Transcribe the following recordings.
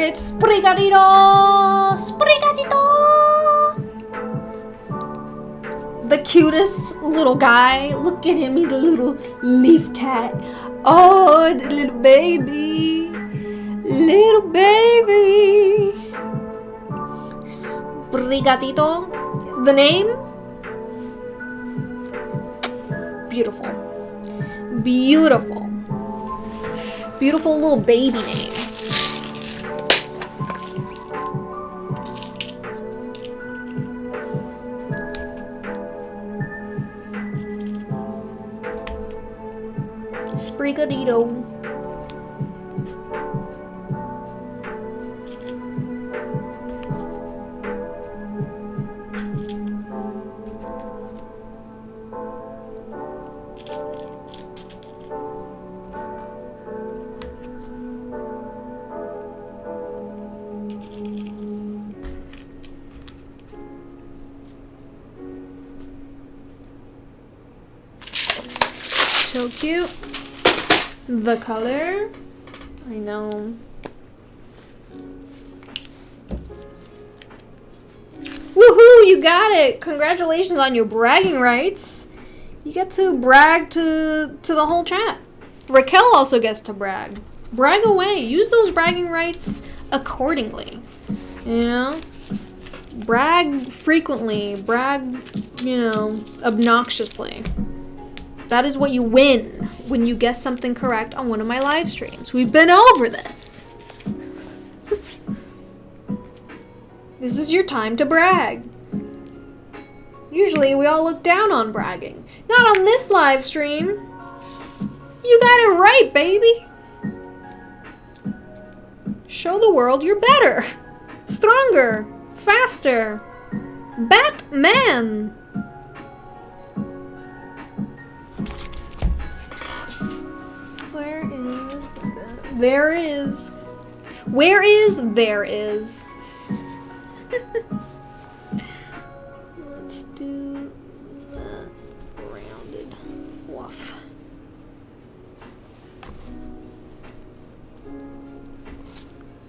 it's Sprigatito! Sprigatito! The cutest little guy. Look at him, he's a little leaf cat. Oh, the little baby. Little baby. Sprigatito. The name? Beautiful. Beautiful. Beautiful little baby name. Sprigatito. So cute. The color, I know. Woohoo, you got it! Congratulations on your bragging rights. You get to brag to the whole chat. Raquel also gets to brag. Brag away. Use those bragging rights accordingly. You know? Brag frequently. Brag, obnoxiously. That is what you win when you guess something correct on one of my live streams. We've been over this. This is your time to brag. Usually we all look down on bragging. Not on this live stream. You got it right, baby. Show the world you're better, stronger, faster. Batman. There is. Where is there is? Let's do that rounded woof.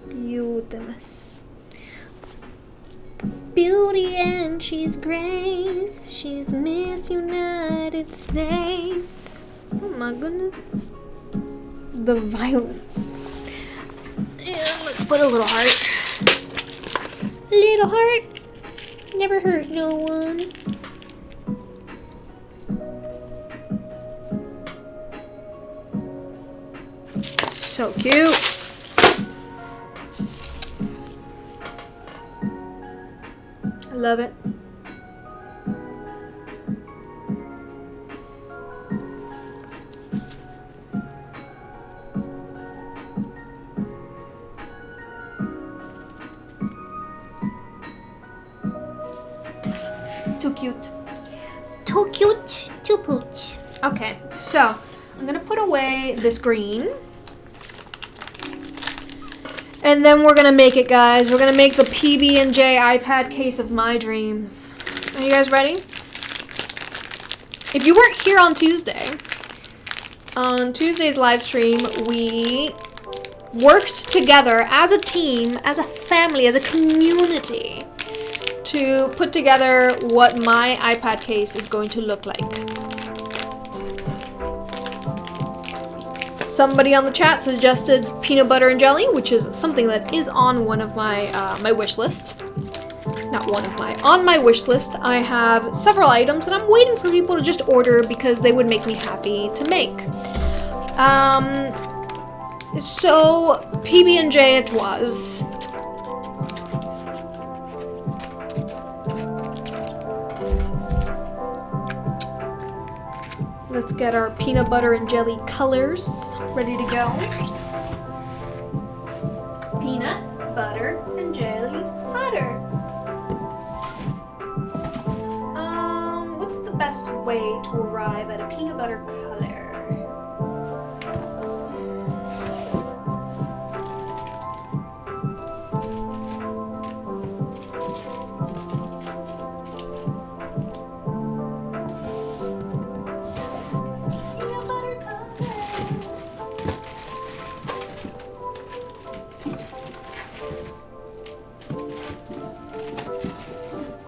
Beautimous. Beauty and she's grace. She's Miss United States. Oh my goodness. The violence. And let's put a little heart. Little heart. Never hurt no one. So cute. I love it. Too cute. Too cute, too pooch. Okay, so I'm gonna put away this green. And then we're gonna make it, guys. We're gonna make the PB&J iPad case of my dreams. Are you guys ready? If you weren't here on Tuesday's live stream, we worked together as a team, as a family, as a community, to put together what my iPad case is going to look like. Somebody on the chat suggested peanut butter and jelly, which is something that is on one of my my wish list. Not one of my, on my wish list. I have several items and I'm waiting for people to just order because they would make me happy to make. So PB&J it was. Let's get our peanut butter and jelly colors ready to go. Peanut, butter, and jelly butter. What's the best way to arrive at a peanut butter color?